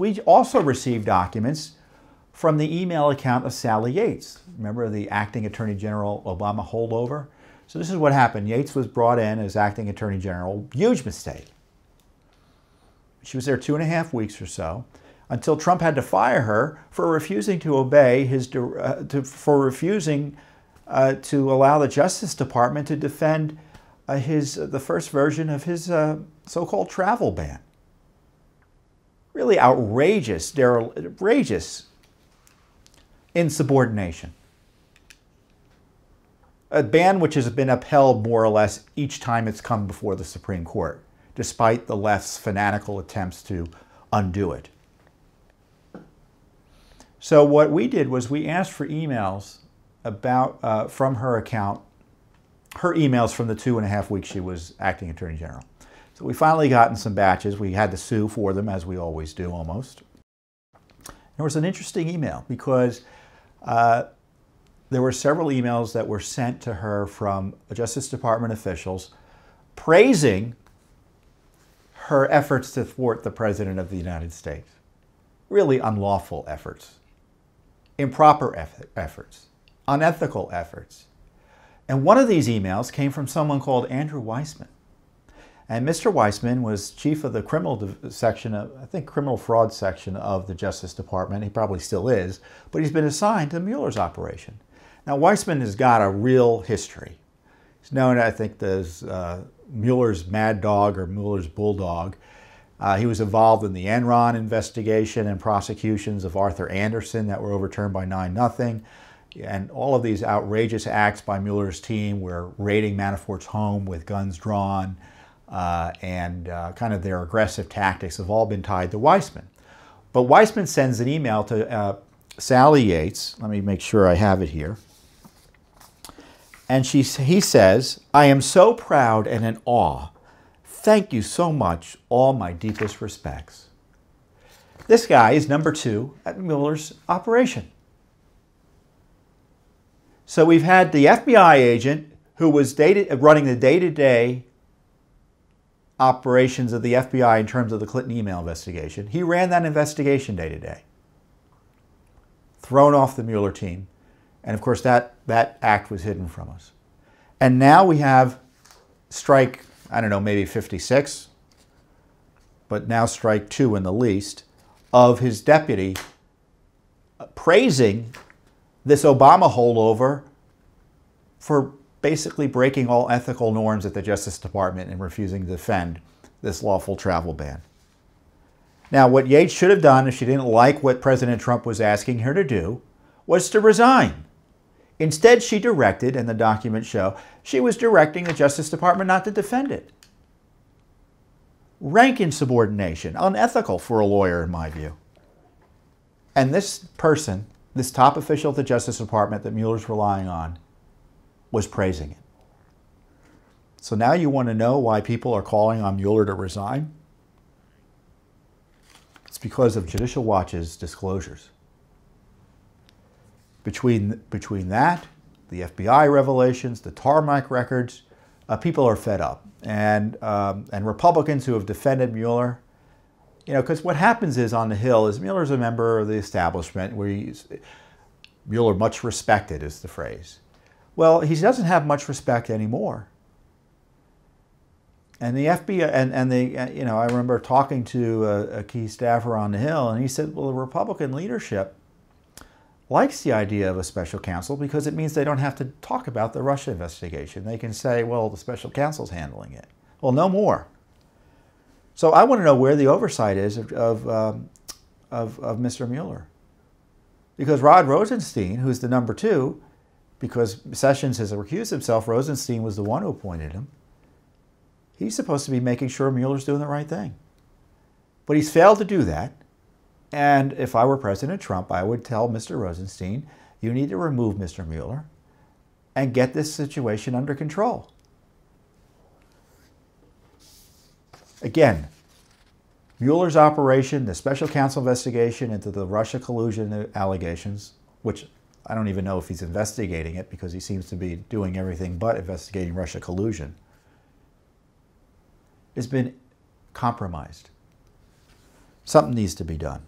we also received documents from the email account of Sally Yates. Remember the acting Attorney General Obama holdover? So this is what happened. Yates was brought in as acting Attorney General. Huge mistake. She was there 2.5 weeks or so, until Trump had to fire her for refusing to obey for refusing to allow the Justice Department to defend the first version of his so-called travel ban. Really outrageous insubordination. A ban which has been upheld more or less each time it's come before the Supreme Court, despite the left's fanatical attempts to undo it. So what we did was we asked for emails about from her account, her emails from the 2.5 weeks she was acting Attorney General. So we finally gotten some batches. We had to sue for them, as we always do almost. There was an interesting email because there were several emails that were sent to her from Justice Department officials praising her efforts to thwart the President of the United States. Really unlawful efforts, improper efforts, unethical efforts. And one of these emails came from someone called Andrew Weissman. And Mr. Weissman was chief of the criminal section, I think criminal fraud section of the Justice Department. He probably still is, but he's been assigned to Mueller's operation. Now, Weissman has got a real history. He's known, I think, as Mueller's mad dog or Mueller's bulldog. He was involved in the Enron investigation and prosecutions of Arthur Anderson that were overturned by 9-0. And all of these outrageous acts by Mueller's team were raiding Manafort's home with guns drawn, and kind of their aggressive tactics have all been tied to Weissman. But Weissman sends an email to Sally Yates. Let me make sure I have it here. And he says, "I am so proud and in awe. Thank you so much. All my deepest respects." This guy is number 2 at Mueller's operation. So we've had the FBI agent who was running the day-to-day operations of the FBI in terms of the Clinton email investigation. He ran that investigation day-to-day. Thrown off the Mueller team. And of course that act was hidden from us. And now we have strike, I don't know, maybe 56, but now strike 2 in the least, of his deputy praising this Obama holdover for basically breaking all ethical norms at the Justice Department and refusing to defend this lawful travel ban. Now, what Yates should have done if she didn't like what President Trump was asking her to do was to resign. Instead, she directed, and the documents show, she was directing the Justice Department not to defend it. Rank insubordination, unethical for a lawyer in my view. And this person, this top official at the Justice Department that Mueller's relying on, was praising it. So now you want to know why people are calling on Mueller to resign? It's because of Judicial Watch's disclosures. Between that, the FBI revelations, the tarmac records, people are fed up. And Republicans who have defended Mueller, you know, because what happens is on the Hill is Mueller's a member of the establishment, Mueller much respected is the phrase. Well, he doesn't have much respect anymore. And the FBI, you know, I remember talking to a key staffer on the Hill, and he said, well, the Republican leadership likes the idea of a special counsel because it means they don't have to talk about the Russia investigation. They can say, well, the special counsel's handling it. Well, no more. So I want to know where the oversight is of Mr. Mueller. Because Rod Rosenstein, who's the number 2, because Sessions has recused himself, Rosenstein was the one who appointed him. He's supposed to be making sure Mueller's doing the right thing. But he's failed to do that. And if I were President Trump, I would tell Mr. Rosenstein, you need to remove Mr. Mueller and get this situation under control. Again, Mueller's operation, the special counsel investigation into the Russia collusion allegations, which I don't even know if he's investigating it because he seems to be doing everything but investigating Russia collusion, has been compromised. Something needs to be done.